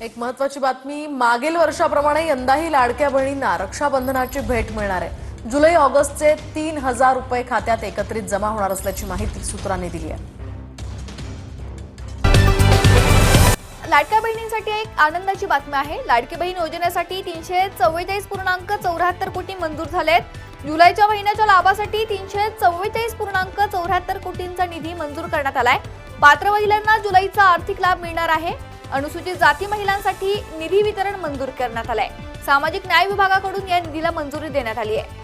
एक महत्त्वाची बातमी, मागील वर्षाप्रमाणे यंदाही लाडक्या बहिणींना रक्षाबंधनाची भेट मिळणार आहे। जुलै ऑगस्टचे 3000 रुपये खात्यात एकत्रित जमा होणार असल्याची माहिती सूत्रांनी दिली आहे। लाडक्या बहिणींसाठी एक आनंदाची बातमी आहे। लाडकी बहीण योजनेसाठी 344.74 कोटी मंजूर झालेत। जुलैच्या महिन्याच्या लाभासाठी 344.74 कोटींचा निधी मंजूर करण्यात आलाय। पात्र महिलांना जुलैचा आर्थिक लाभ मिळणार आहे। अनुसूचित जाती महिलांसाठी निधी वितरण मंजूर करण्यात आलंय। सामाजिक न्याय विभागाकडून या निधीला मंजुरी देण्यात आली आहे।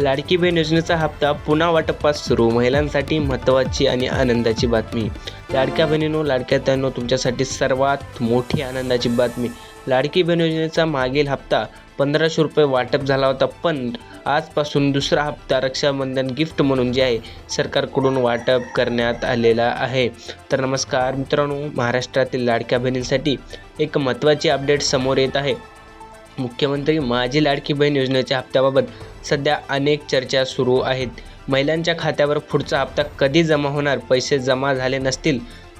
लाडकी बहीण योजनेचा हप्ता पुन्हा वाटपास सुरू। महिलांसाठी महत्त्वाची आणि आनंदाची बातमी। लाडक्या बहिणींनो, लाडक्या ताईंनो, तुमच्यासाठी सर्वात मोठी आनंदाची बातमी। लाडकी बहीण योजनेचा मागील हप्ता 1500 रुपये वाटप झाला होता, पण आजपासून दुसरा हप्ता रक्षाबंधन गिफ्ट म्हणून जे आहे सरकारकडून वाटप करण्यात आलेला आहे। तर नमस्कार मित्रांनो, महाराष्ट्रातील लाडक्या बहिणींसाठी एक महत्त्वाची अपडेट समोर येत आहे। मुख्यमंत्री माझी लाडकी बहीण योजनेच्या हप्त्याबाबत सध्या अनेक चर्चा सुरू आहेत। महिलांच्या खात्यावर पुढचा हप्ता कधी जमा होणार, पैसे जमा झाले नसतील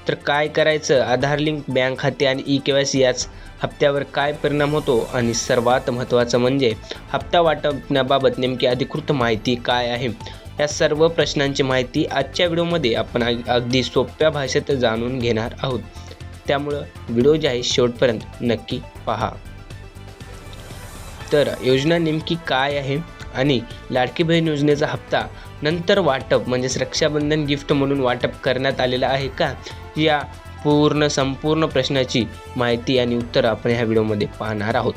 तर काय करायचं, आधार लिंक बँक खाते आणि ई-केवायसी याच हप्त्यावर काय परिणाम होतो, आणि सर्वात महत्त्वाचं म्हणजे हप्ता वाटपण्याबाबत नेमकी अधिकृत माहिती काय आहे, या सर्व प्रश्नांची माहिती आजच्या व्हिडिओमध्ये आपण अगदी सोप्या भाषेत जाणून घेणार आहोत। त्यामुळं व्हिडिओ जे आहे शेवटपर्यंत नक्की पहा। तर योजना नेमकी काय आहे आणि लाडकी बहीण योजनेचा हप्ता नंतर वाटप म्हणजेच रक्षाबंधन गिफ्ट म्हणून वाटप करण्यात आलेला आहे का, या संपूर्ण प्रश्नाची माहिती आणि उत्तर आपण ह्या व्हिडिओमध्ये पाहणार आहोत।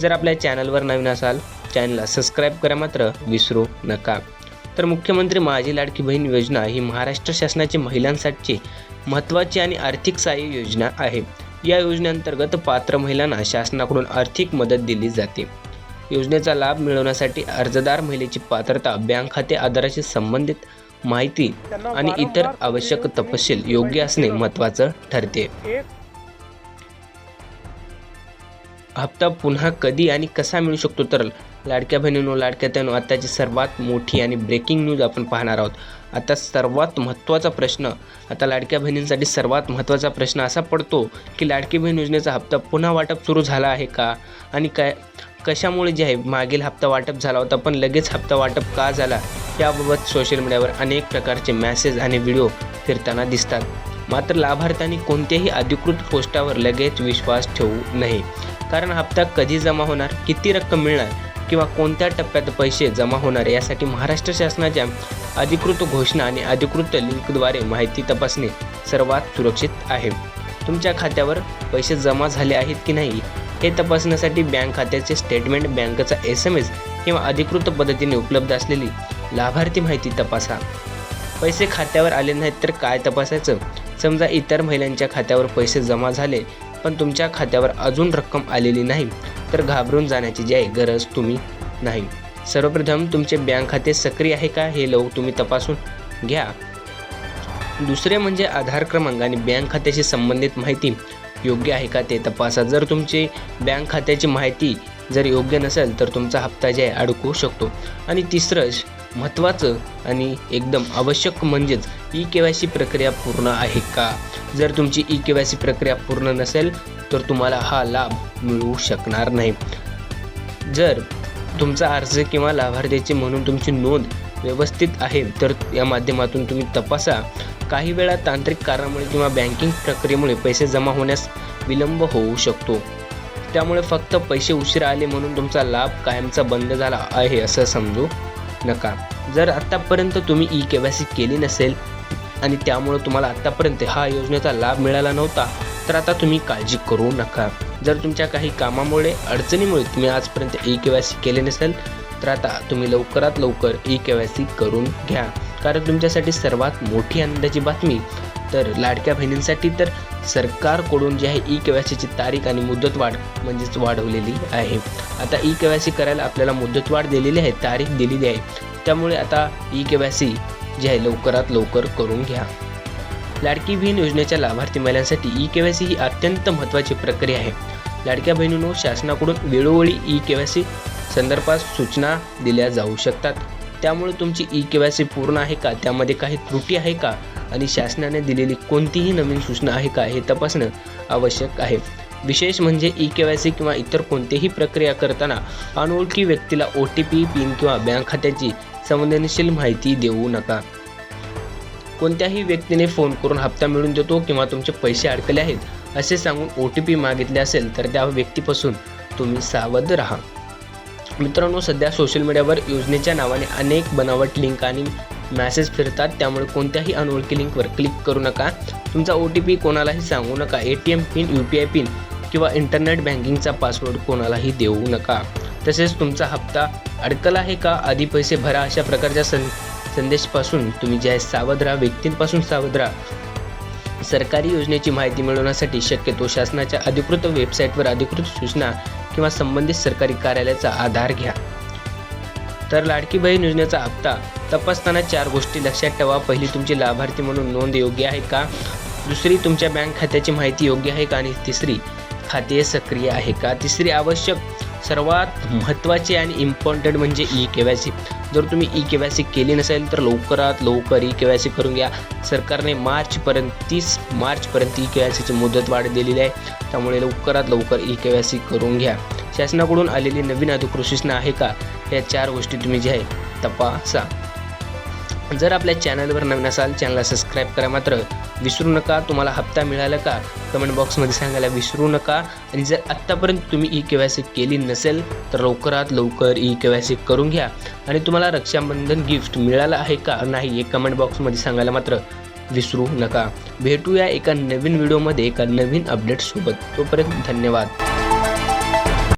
जर आपल्या चॅनलवर नवीन असाल, चॅनलला सबस्क्राईब करा मात्र विसरू नका। तर मुख्यमंत्री माझी लाडकी बहीण योजना ही महाराष्ट्र शासनाची महिलांसाठी महत्त्वाची आणि आर्थिक सहाय्य योजना आहे। या योजनेअंतर्गत पात्र महिलांना शासनाकडून आर्थिक मदत दिली जाते। योजनेचा लाभ मिळवण्यासाठी अर्जदार महिलेची पात्रता, बँक खाते आधाराशी संबंधित माहिती आणि इतर आवश्यक तपशील योग्य असणे महत्त्वाचं ठरते। हप्ता पुन्हा कधी आणि कसा मिळू शकतो, तर लाडक्या बहिणींनो, लाडक्या ताईंनो, आताची सर्वात मोठी आणि ब्रेकिंग न्यूज आपण पाहणार आहोत। आता सर्वात महत्त्वाचा प्रश्न, आता लाडक्या बहिणींसाठी सर्वात महत्त्वाचा प्रश्न असा पडतो की लाडकी बहीण योजनेचा हप्ता पुन्हा वाटप सुरू झाला आहे का, आणि कशामुळे जे आहे मागील हप्ता वाटप झाला होता पण लगेच हप्ता वाटप का झाला, याबाबत सोशल मीडियावर अनेक प्रकारचे मेसेज आणि व्हिडिओ फिरताना दिसतात। मात्र लाभार्थ्यांनी कोणत्याही अधिकृत पोस्टावर लगेच विश्वास ठेवू नये, कारण हप्ता कधी जमा होणार, किती रक्कम मिळणार किंवा कोणत्या टप्प्यात पैसे जमा होणार यासाठी महाराष्ट्र शासनाच्या अधिकृत घोषणा आणि अधिकृत लिंकद्वारे माहिती तपासणे सर्वात सुरक्षित आहे। तुमच्या खात्यावर पैसे जमा झाले आहेत की नाही हे तपासण्यासाठी बँक खात्याचे स्टेटमेंट, बँकेचा SMS किंवा अधिकृत पद्धतीने उपलब्ध असलेली लाभार्थी माहिती तपासा। पैसे खात्यावर आले नाहीत तर काय तपासायचं, समजा इतर महिलांच्या खात्यावर पैसे जमा झाले पण तुमच्या खात्यावर अजून रक्कम आलेली नाही, तर घाबरून जाण्याची जी आहे गरज तुम्ही नाही। सर्वप्रथम तुमचे बँक खाते सक्रिय आहे का हे तुम्ही तपासून घ्या। दुसरे म्हणजे आधार क्रमांक आणि बँक खात्याशी संबंधित माहिती योग्य आहे का ते तपासा। जर तुमची बँक खात्याची माहिती जर योग्य नसेल तर तुमचा हप्ता जे आहे अडकू शकतो। आणि तिसरं महत्त्वाचं आणि एकदम आवश्यक म्हणजेच ई-केवायसी प्रक्रिया पूर्ण आहे का। जर तुमची ई-केवायसी प्रक्रिया पूर्ण नसेल तर तुम्हाला हा लाभ मिळू शकणार नाही। जर तुमचा अर्ज किंवा लाभार्थीची म्हणून तुमची नोंद व्यवस्थित आहे तर या माध्यमातून तुम्ही तपासा। काही वेळा तांत्रिक कारणामुळे किंवा बँकिंग प्रक्रियेमुळे पैसे जमा होण्यास विलंब होऊ शकतो, त्यामुळे फक्त पैसे उशिरा आले म्हणून तुमचा लाभ कायमचा बंद झाला आहे असं समजू नका। जर आत्तापर्यंत तुम्ही ई-केवायसी केली नसेल आणि त्यामुळे तुम्हाला आत्तापर्यंत हा योजनेचा लाभ मिळाला नव्हता तर आता तुम्ही काळजी करू नका। जर तुमच्या काही कामामुळे, अडचणीमुळे तुम्ही आजपर्यंत ई-केवायसी केले नसेल तर आता तुम्ही लवकरात लवकर ई-केवायसी करून घ्या, कारण तुमच्यासाठी सर्वात मोठी आनंदाची बातमी तर लाडक्या बहिणींसाठी तर सरकारकडून जे आहे ई-केवायसीची तारीख आणि मुदतवाढ म्हणजेच वाढवलेली आहे। आता ई-केवायसी करायला आपल्याला मुदतवाढ दिलेली आहे, तारीख दिलेली आहे, त्यामुळे आता ई-केवायसी जे आहे लवकरात लवकर करून घ्या। लाडकी बहीण योजनेच्या लाभार्थी महिलांसाठी ई-केवायसी ही अत्यंत महत्त्वाची प्रक्रिया आहे। लाडक्या बहिणींनो, शासनाकडून वेळोवेळी ई-केवायसी संदर्भात सूचना दिल्या जाऊ शकतात, त्यामुळे तुमची ई-केवायसी पूर्ण आहे का, त्यामध्ये काही त्रुटी आहे का, आणि शासनाने दिलेली कोणतीही नवीन सूचना आहे का हे तपासणं आवश्यक आहे. विशेष म्हणजे ई-केवायसी किंवा इतर कोणतीही प्रक्रिया करताना अनोळखी व्यक्तीला OTP, पिन किंवा बँक खात्याची संवेदनशील माहिती देऊ नका. कोणत्याही व्यक्तीने फोन करून हप्ता मिळवून देतो किंवा तुमचे पैसे अडकले आहेत असे सांगून OTP मागितले असेल तर त्या व्यक्तीपासून तुम्ही सावध राहा. मित्रांनो, सध्या सोशल मीडियावर योजनेच्या नावाने अनेक बनावट लिंक आणि मेसेज फिरतात, त्यामुळे कोणत्याही अनोळखी लिंकवर क्लिक करू नका. तुमचा OTP कोणालाही सांगू नका. ATM पिन, UPI पिन किंवा इंटरनेट बँकिंगचा पासवर्ड कोणालाही देऊ नका. तसेच तुमचा हप्ता अडकला आहे का, आधी पैसे भरा अशा प्रकारच्या संदेशापासून तुम्ही जे आहे सावध राहा. व्यक्तींपासून सावध राहा. सरकारी योजनेची माहिती मिळवण्यासाठी शक्यतो शासनाच्या अधिकृत वेबसाईटवर अधिकृत सूचना किंवा संबंधित सरकारी कार्यालयाचा आधार घ्या. तर लाडकी बहीण योजनेचा हप्ता तपासताना 4 गोष्टी लक्षात ठेवा. पहिली, तुमची लाभार्थी म्हणून नोंद योग्य आहे का. दुसरी, तुमच्या बँक खात्याची माहिती योग्य आहे का. आणि तिसरी, खाते सक्रिय आहे का. तिसरी आवश्यक, सर्वात महत्त्वाची आणि इम्पॉर्टंट म्हणजे ई-केवायसी. जर तुम्ही ई-केवायसी केली नसेल तर लवकरात लवकर ई-केवायसी करून घ्या. सरकारने 30 मार्चपर्यंत ई-केवायसीची मुदत वाढ दिलेली आहे, त्यामुळे लवकरात लवकर ई-केवायसी करून घ्या. शासनाकडून आलेली नवीन अधिकृत सूचना आहे का, या 4 गोष्टी तुम्ही जे आहे तपासा. जर आपल्या चॅनलवर नवीन असाल चॅनलला सबस्क्राईब करा मात्र विसरू नका. तुम्हाला हप्ता मिळाला का कमेंट बॉक्समध्ये सांगायला विसरू नका. आणि जर आत्तापर्यंत तुम्ही ई-केवायसी केली नसेल तर लवकरात लवकर ई-केवायसी करून घ्या. आणि तुम्हाला रक्षाबंधन गिफ्ट मिळालं आहे का नाही हे कमेंट बॉक्समध्ये सांगायला मात्र विसरू नका. भेटूया एका नवीन व्हिडिओमध्ये एका नवीन अपडेटसोबत. तोपर्यंत धन्यवाद.